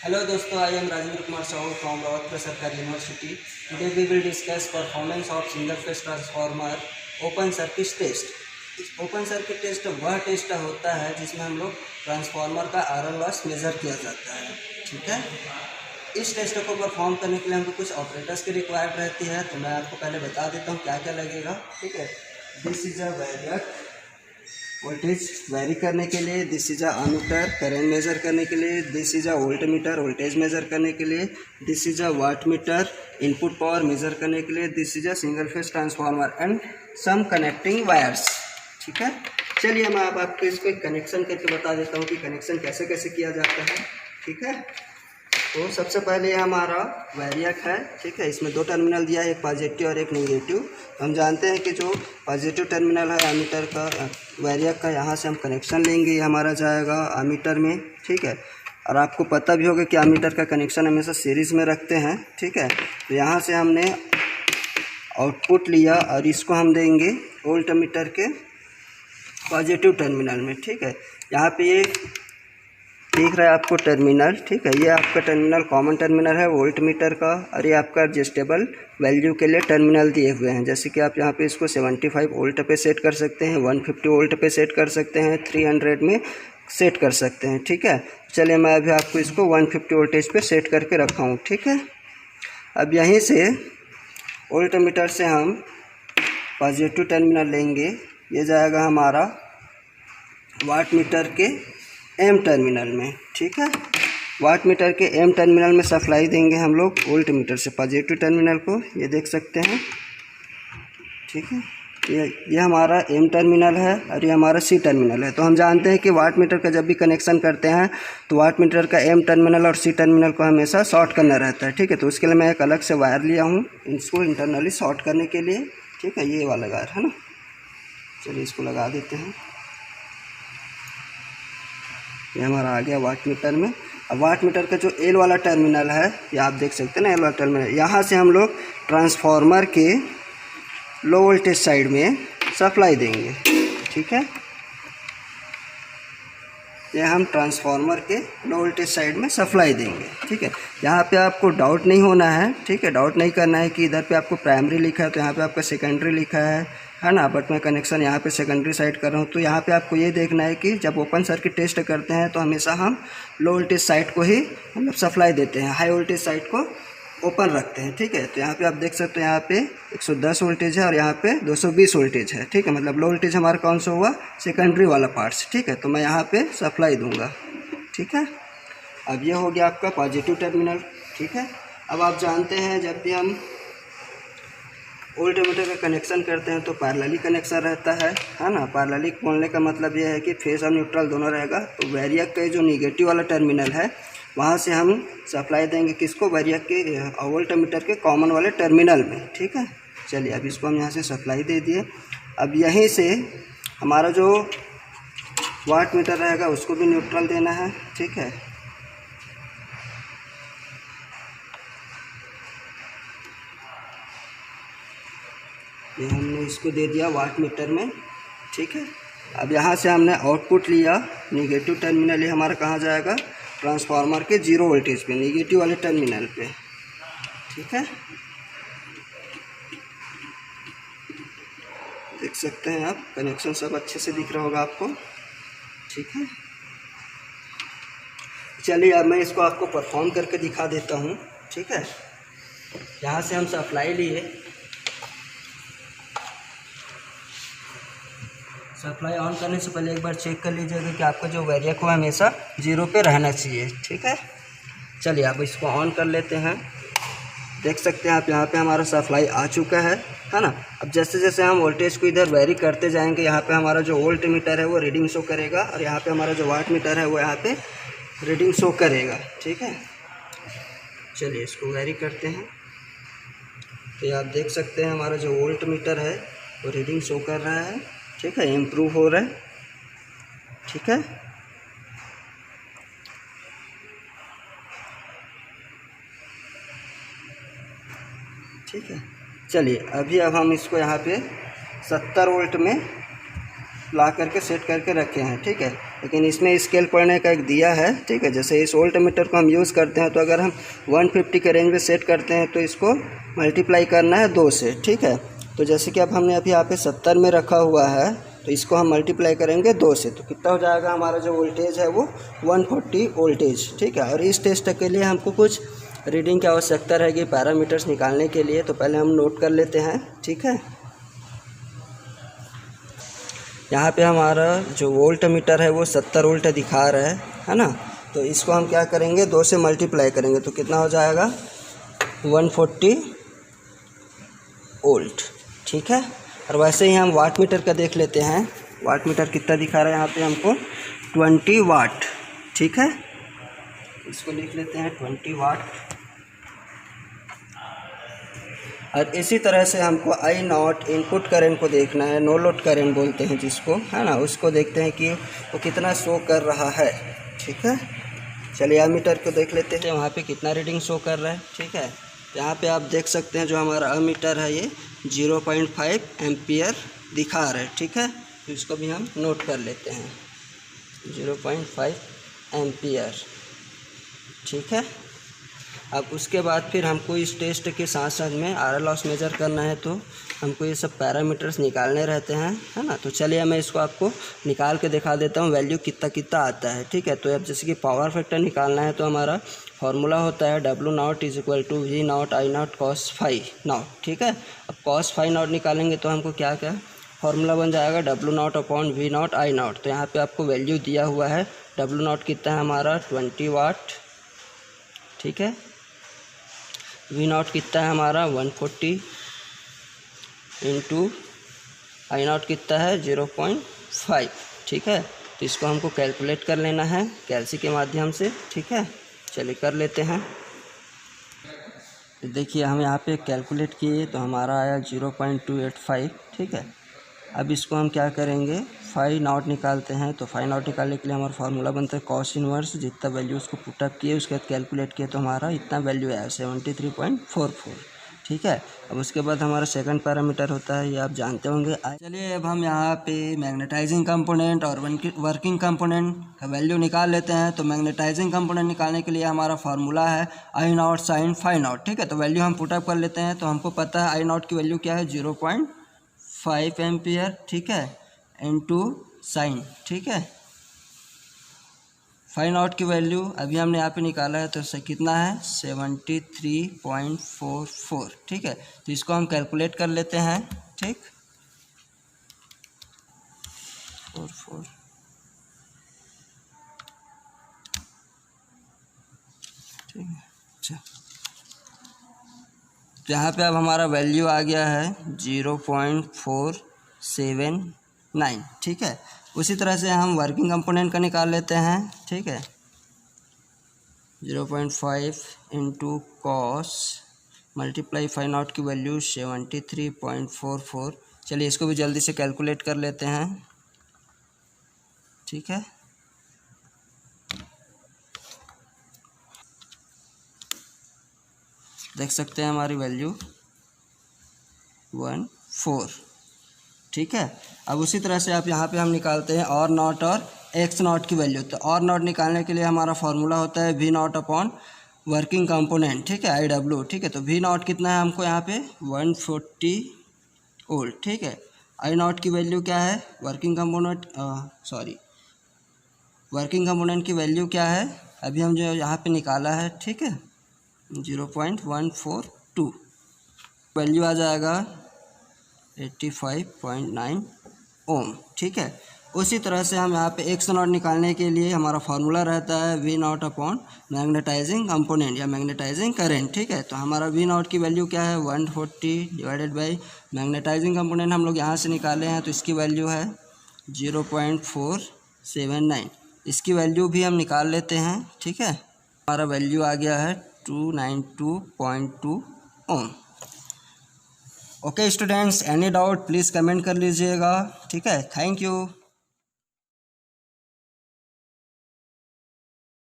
Hello दोस्तों, I am Rajendra Kumar Sahu from Rawatpur Sarkari University. Today we will discuss performance of single phase transformer open circuit test. Open circuit test वह test होता है जिसमें हम लोग transformer का iron loss measure किया जाता है। ठीक है, इस टेस्ट को परफॉर्म करने के लिए हमको कुछ ऑपरेटर्स की रिक्वायर्ड रहती है, तो मैं आपको पहले बता देता हूँ क्या क्या लगेगा। ठीक है, this is a variac voltage vary करने के लिए, this is a ammeter current measure करने के लिए, this is a volt meter voltage measure करने के लिए, this is a watt meter input power measure करने के लिए, this is a single phase transformer and some connecting wires. ठीक है, चलिए मैं अब आपको इसको एक कनेक्शन करके बता देता हूँ कि कनेक्शन कैसे कैसे किया जाता है। ठीक है, तो सबसे पहले हमारा वैरियक है। ठीक है, इसमें दो टर्मिनल दिया है, एक पॉजिटिव और एक नेगेटिव। हम जानते हैं कि जो पॉजिटिव टर्मिनल है एमीटर का वैरियक का, यहाँ से हम कनेक्शन लेंगे, ये हमारा जाएगा एमीटर में। ठीक है, और आपको पता भी होगा कि एमीटर का कनेक्शन हमेशा सीरीज़ में रखते हैं। ठीक है, तो यहाँ से हमने आउटपुट लिया और इसको हम देंगे वोल्ट मीटर के पॉजिटिव टर्मिनल में। ठीक है, यहाँ पे ये दिख रहा है आपको टर्मिनल। ठीक है, ये आपका टर्मिनल कॉमन टर्मिनल है वोल्ट मीटर का, और ये आपका एडजस्टेबल वैल्यू के लिए टर्मिनल दिए हुए हैं। जैसे कि आप यहाँ पे इसको 75 वोल्ट पे सेट कर सकते हैं, 150 वोल्ट पे सेट कर सकते हैं, 300 में सेट कर सकते हैं। ठीक है, चलिए मैं अभी आपको इसको 150 वोल्टेज पे सेट करके रखा हूँ। ठीक है, अब यहीं से वोल्ट मीटर से हम पॉजिटिव टर्मिनल लेंगे, ये जाएगा हमारा वाट मीटर के एम टर्मिनल में। ठीक है, वाट मीटर के एम टर्मिनल में सप्लाई देंगे हम लोग वोल्ट मीटर से पॉजिटिव टर्मिनल को, ये देख सकते हैं। ठीक है, ये हमारा एम टर्मिनल है और ये हमारा सी टर्मिनल है। तो हम जानते हैं कि वाट मीटर का जब भी कनेक्शन करते हैं तो वाट मीटर का एम टर्मिनल और सी टर्मिनल को हमेशा शॉर्ट करना रहता है। ठीक है, तो उसके लिए मैं एक अलग से वायर लिया हूँ इसको इंटरनली शॉर्ट करने के लिए। ठीक है, ये वाला वायर है ना, चलिए इसको लगा देते हैं। ये हमारा आ गया वाट मीटर में। अब वाट मीटर का जो एल वाला टर्मिनल है, ये आप देख सकते हैं ना, एल वाला टर्मिनल, यहाँ से हम लोग ट्रांसफार्मर के लो वोल्टेज साइड में सप्लाई देंगे। ठीक है, ये हम ट्रांसफार्मर के लो वोल्टेज साइड में सप्लाई देंगे। ठीक है, यहाँ पे आपको डाउट नहीं होना है। ठीक है, डाउट नहीं करना है कि इधर पे आपको प्राइमरी लिखा है तो यहाँ पे आपका सेकेंडरी लिखा है ना, बट मैं कनेक्शन यहाँ पे सेकेंडरी साइड कर रहा हूँ। तो यहाँ पे आपको ये देखना है कि जब ओपन सर्किट टेस्ट करते हैं तो हमेशा हम लो वोल्टेज साइड को ही मतलब सप्लाई देते हैं, हाई वोल्टेज साइड को ओपन रखते हैं। ठीक है, तो यहाँ पे आप देख सकते हो यहाँ पे 110 वोल्टेज है और यहाँ पे 220 वोल्टेज है। ठीक है, मतलब लो वोल्टेज हमारा कौन सा हुआ, सेकेंडरी वाला पार्ट्स। ठीक है, तो मैं यहाँ पे सप्लाई दूंगा। ठीक है, अब ये हो गया आपका पॉजिटिव टर्मिनल। ठीक है, अब आप जानते हैं जब भी हम वोल्ट मीटर का कनेक्शन करते हैं तो पैरेलली कनेक्शन रहता है ना। पैरेलली बोलने का मतलब ये है कि फेज और न्यूट्रल दोनों रहेगा। तो वैरियक का जो निगेटिव वाला टर्मिनल है वहाँ से हम सप्लाई देंगे किसको, वैरियक के वोल्ट मीटर के कॉमन वाले टर्मिनल में। ठीक है, चलिए अब इसको हम यहाँ से सप्लाई दे दिए। अब यहीं से हमारा जो वाट मीटर रहेगा उसको भी न्यूट्रल देना है। ठीक है, ये हमने इसको दे दिया वाट मीटर में। ठीक है, अब यहाँ से हमने आउटपुट लिया निगेटिव टर्मिनल, ये हमारा कहाँ जाएगा, ट्रांसफार्मर के जीरो वोल्टेज पे, निगेटिव वाले टर्मिनल पे। ठीक है, देख सकते हैं आप, कनेक्शन सब अच्छे से दिख रहा होगा आपको। ठीक है, चलिए अब मैं इसको आपको परफॉर्म करके दिखा देता हूँ। ठीक है, यहाँ से हम सप्लाई लिए, सप्लाई ऑन करने से पहले एक बार चेक कर लीजिएगा कि आपका जो वैरियक है हमेशा जीरो पे रहना चाहिए। ठीक है, चलिए अब इसको ऑन कर लेते हैं। देख सकते हैं आप यहाँ पे हमारा सप्लाई आ चुका है ना। अब जैसे जैसे हम वोल्टेज को इधर वेरी करते जाएंगे, यहाँ पे हमारा जो वोल्ट मीटर है वो रीडिंग शो करेगा और यहाँ पे हमारा जो वाट मीटर है वो यहाँ पे रीडिंग शो करेगा। ठीक है, चलिए इसको वेरी करते हैं। तो आप देख सकते हैं हमारा जो वोल्ट मीटर है वो रीडिंग शो कर रहा है। ठीक है, इम्प्रूव हो रहा है। ठीक है, ठीक है, चलिए अभी अब हम इसको यहाँ पे 70 वोल्ट में ला करके सेट करके रखे हैं। ठीक है, लेकिन इसमें स्केल पढ़ने का एक दिया है, ठीक है। जैसे इस वोल्ट मीटर को हम यूज़ करते हैं तो अगर हम 150 के रेंज में सेट करते हैं तो इसको मल्टीप्लाई करना है 2 से, ठीक है। तो जैसे कि अब हमने अभी यहाँ पे 70 में रखा हुआ है तो इसको हम मल्टीप्लाई करेंगे 2 से, तो कितना हो जाएगा हमारा जो वोल्टेज है वो 140 वोल्टेज, ठीक है। और इस टेस्ट के लिए हमको कुछ रीडिंग की आवश्यकता रहेगी पैरामीटर्स निकालने के लिए, तो पहले हम नोट कर लेते हैं, ठीक है। यहाँ पे हमारा जो वोल्ट मीटर है वो 70 वोल्ट दिखा रहा है ना। तो इसको हम क्या करेंगे 2 से मल्टीप्लाई करेंगे तो कितना हो जाएगा 140 वोल्ट, ठीक है। और वैसे ही हम वाट मीटर का देख लेते हैं, वाट मीटर कितना दिखा रहा है यहाँ पे हमको 20 वाट, ठीक है। इसको लिख लेते हैं 20 वाट। और इसी तरह से हमको आई नॉट इनपुट करंट को देखना है, नो लोड करंट बोलते हैं जिसको, है ना। उसको देखते हैं कि वो कितना शो कर रहा है, ठीक है। चलिए अमीटर को देख लेते हैं वहाँ पे कितना रीडिंग शो कर रहा है, ठीक है। यहाँ पे आप देख सकते हैं जो हमारा अमीटर है ये 0.5 एम्पियर दिखा रहा है, ठीक है। तो इसको भी हम नोट कर लेते हैं 0.5 एम्पियर, ठीक है। अब उसके बाद फिर हमको इस टेस्ट के साथ साथ में आर लॉस मेजर करना है, तो हमको ये सब पैरामीटर्स निकालने रहते हैं, है ना। तो चलिए मैं इसको आपको निकाल के दिखा देता हूँ वैल्यू कितना कितना आता है, ठीक है। तो अब जैसे कि पावर फैक्टर निकालना है तो हमारा फार्मूला होता है W0 = V0 I0 cos phi not, ठीक है। अब cos phi नॉट निकालेंगे तो हमको क्या क्या फार्मूला बन जाएगा W0/V0 I0। तो यहाँ पे आपको वैल्यू दिया हुआ है, W0 कितना है हमारा 20 वाट, ठीक है। V0 कितना है हमारा 140 इंटू I0 कितना है 0.5, ठीक है। तो इसको हमको कैलकुलेट कर लेना है कैलसी के माध्यम से, ठीक है। चलिए कर लेते हैं। देखिए हम यहाँ पे कैलकुलेट किए तो हमारा आया 0.285, ठीक है। अब इसको हम क्या करेंगे फाई नॉट निकालते हैं। तो फाई नॉट निकालने के लिए हमारा फार्मूला बनता है कॉस इनवर्स, जितना वैल्यू उसको पुटअप किए उसके बाद कैलकुलेट किए तो हमारा इतना वैल्यू आया 73.44, ठीक है। अब उसके बाद हमारा सेकंड पैरामीटर होता है, ये आप जानते होंगे। चलिए अब हम यहाँ पे मैग्नेटाइजिंग कंपोनेंट और वर्किंग कंपोनेंट का वैल्यू निकाल लेते हैं। तो मैग्नेटाइजिंग कंपोनेंट निकालने के लिए हमारा फार्मूला है I0 sin phi नॉट, ठीक है। तो वैल्यू हम पुटअप कर लेते हैं। तो हमको पता है I0 की वैल्यू क्या है 0.5 एम्पियर, ठीक है, इनटू साइन, ठीक है। फाई नॉट की वैल्यू अभी हमने यहाँ पे निकाला है तो कितना है 73.44, ठीक है। तो इसको हम कैलकुलेट कर लेते हैं, ठीक 44, ठीक है। अच्छा तो यहाँ पे अब हमारा वैल्यू आ गया है 0.479, ठीक है। उसी तरह से हम वर्किंग कंपोनेंट का निकाल लेते हैं, ठीक है। 0.5 into cos multiply phi naught की वैल्यू 73.44। चलिए इसको भी जल्दी से कैलकुलेट कर लेते हैं, ठीक है। देख सकते हैं हमारी वैल्यू 14, ठीक है। अब उसी तरह से आप यहाँ पे हम निकालते हैं और नॉट और एक्स नॉट की वैल्यू। तो और नॉट निकालने के लिए हमारा फार्मूला होता है V0 वर्किंग कंपोनेंट, ठीक है, IW, ठीक है। तो V0 कितना है हमको यहाँ पे 140 वोल्ट, ठीक है। I0 की वैल्यू क्या है वर्किंग कंपोनेंट की वैल्यू क्या है अभी हम जो यहाँ पे निकाला है, ठीक है, 0.142 वैल्यू आ जाएगा 85.9 ओम, ठीक है। उसी तरह से हम यहाँ पे एक्स नॉट निकालने के लिए हमारा फार्मूला रहता है V0 मैग्नेटाइजिंग कंपोनेंट या मैग्नेटाइजिंग करंट, ठीक है। तो हमारा V0 की वैल्यू क्या है 140 डिवाइडेड बाई मैग्नेटाइजिंग कंपोनेंट हम लोग यहाँ से निकाले हैं तो इसकी वैल्यू है 0.479। इसकी वैल्यू भी हम निकाल लेते हैं, ठीक है। हमारा वैल्यू आ गया है 292.2 ohm. Okay students, any doubt please comment कर लीजिएगा, ठीक है। Thank you.